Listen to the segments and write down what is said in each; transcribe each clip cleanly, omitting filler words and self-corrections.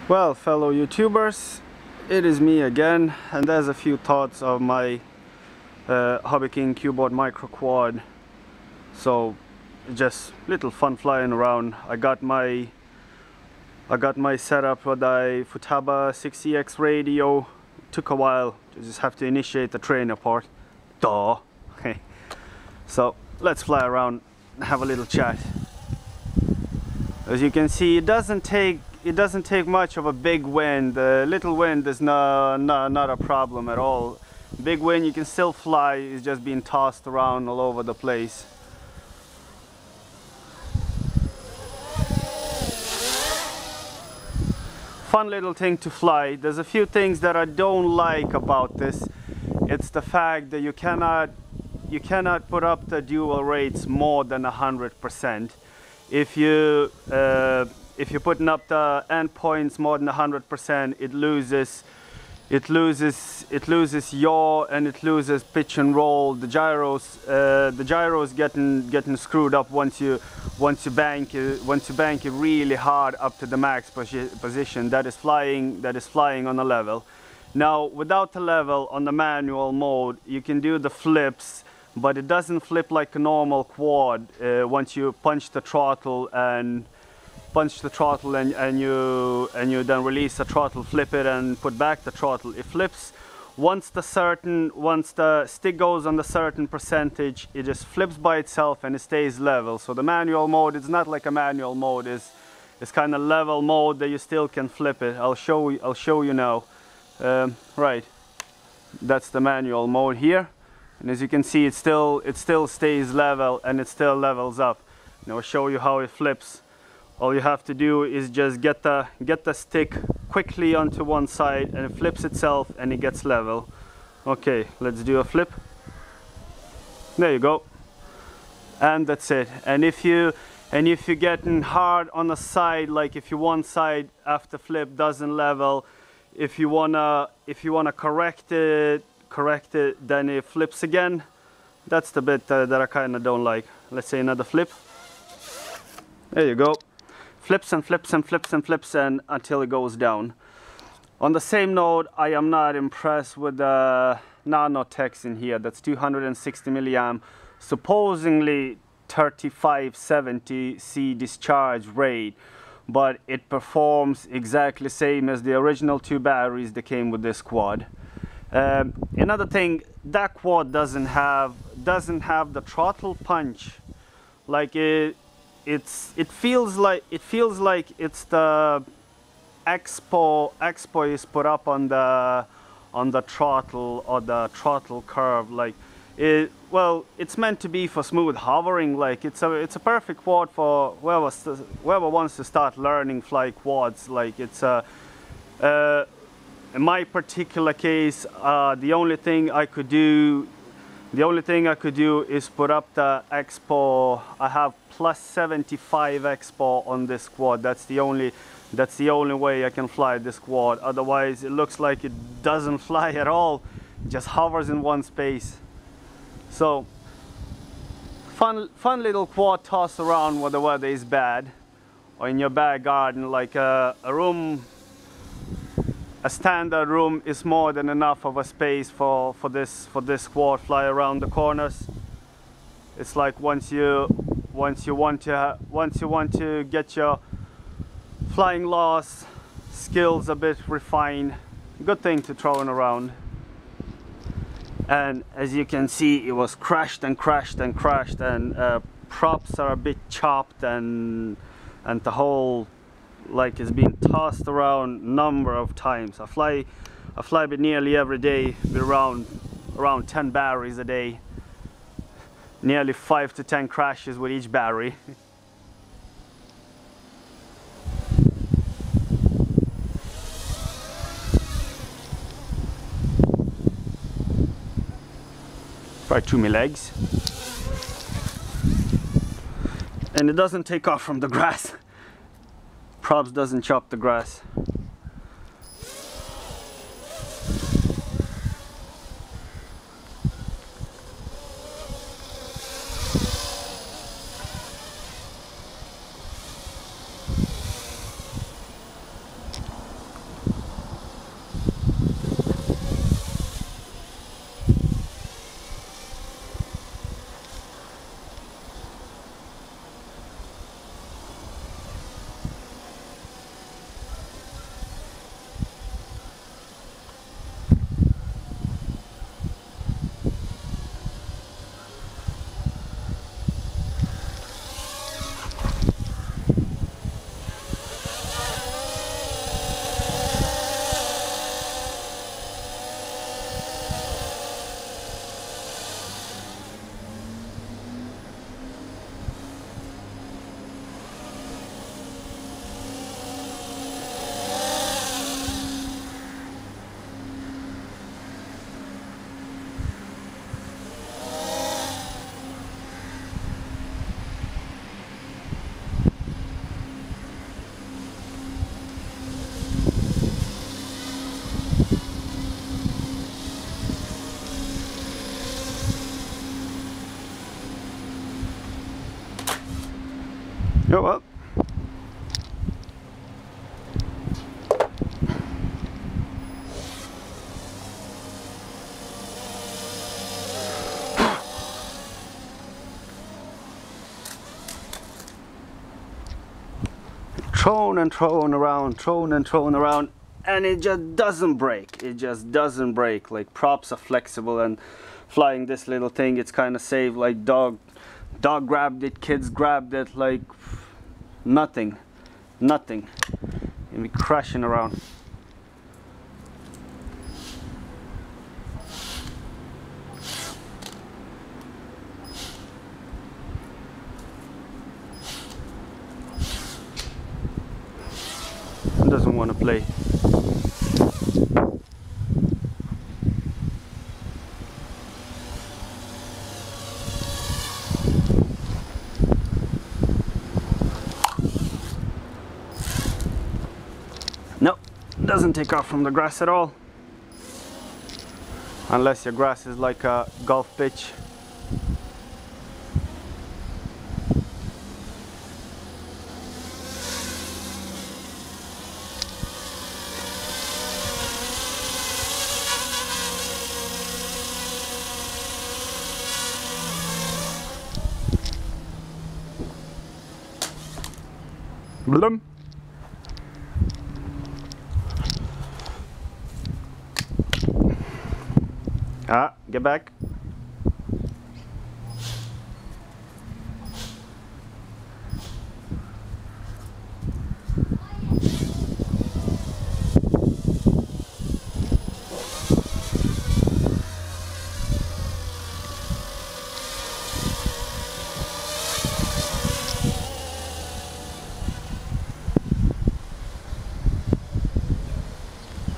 Well, fellow YouTubers, it is me again, and there's a few thoughts of my Hobbyking Cubeboard Micro Quad. So, just little fun flying around. I got my setup with a Futaba 60X radio. Took a while. You just have to initiate the trainer part. Duh. Okay. So let's fly around and have a little chat. As you can see, it doesn't take much of a big wind. The little wind is not a problem at all. Big wind, you can still fly. It's just being tossed around all over the place. Fun little thing to fly. There's a few things that I don't like about this. It's the fact that you cannot put up the dual rates more than 100%. If you're putting up the endpoints more than 100%, it loses yaw and it loses pitch and roll. The gyros getting screwed up once you bank it really hard up to the max position. That is flying on a level. Now, without the level on the manual mode, you can do the flips, but it doesn't flip like a normal quad. Once you punch the throttle and you then release the throttle, flip it and put back the throttle. It flips once the stick goes on the certain percentage. It just flips by itself and it stays level. So the manual mode, it's not like a manual mode. It's kind of level mode that you still can flip it. I'll show you now. Right, that's the manual mode here. And as you can see, it still stays level and it still levels up. Now I'll show you how it flips. All you have to do is just get the stick quickly onto one side and it flips itself and it gets level. Okay, let's do a flip. There you go. And that's it. And if you're getting hard on the side, like if one side after flip doesn't level, if you wanna correct it, then it flips again. That's the bit that I kind of don't like. Let's say another flip. There you go. Flips and flips and flips and flips and until it goes down. On the same note, I am not impressed with the nanotechs in here. That's 260 milliamp, supposedly 3570 C discharge rate, but it performs exactly the same as the original two batteries that came with this quad. Another thing, that quad doesn't have the throttle punch. Like it feels like it's the expo is put up on the throttle or the throttle curve. Like well, it's meant to be for smooth hovering. Like it's a perfect quad for whoever wants to start learning fly quads. Like it's in my particular case, the only thing I could do is put up the expo. I have plus 75 expo on this quad. That's the only way I can fly this quad. Otherwise, it looks like it doesn't fly at all. It just hovers in one space. So fun little quad toss around when the weather is bad, or in your back garden. Like a standard room is more than enough of a space for this quad. Fly around the corners. It's like once you want to get your flying loss skills a bit refined, good thing to throw around. And as you can see, it was crashed and crashed and crashed, and props are a bit chopped, and the whole like it's been tossed around number of times. I fly with nearly every day with around 10 batteries a day. Nearly 5 to 10 crashes with each battery. Right through my legs. And it doesn't take off from the grass. Props doesn't chop the grass. thrown and thrown around, thrown and thrown around, and it just doesn't break. It just doesn't break. Like, props are flexible, and flying this little thing, it's kind of safe. Like, dog grabbed it, kids grabbed it, like nothing. And be crashing around. Doesn't want to play. No, doesn't take off from the grass at all. Unless your grass is like a golf pitch. Blum. Ah, get back.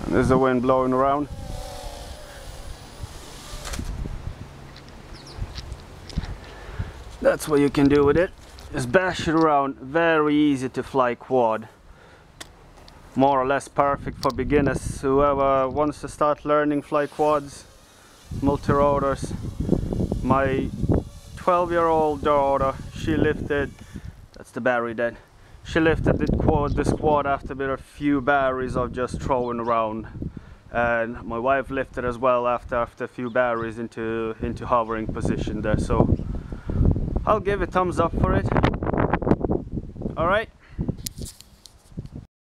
There's the wind blowing around. That's what you can do with it. Just bash it around. Very easy to fly quad. More or less perfect for beginners. Whoever wants to start learning fly quads, multi-rotors. My 12-year-old daughter, she lifted, that's the battery dead. She lifted this quad after a few batteries of just throwing around, and my wife lifted as well after a few batteries into hovering position there. So I'll give a thumbs up for it. All right.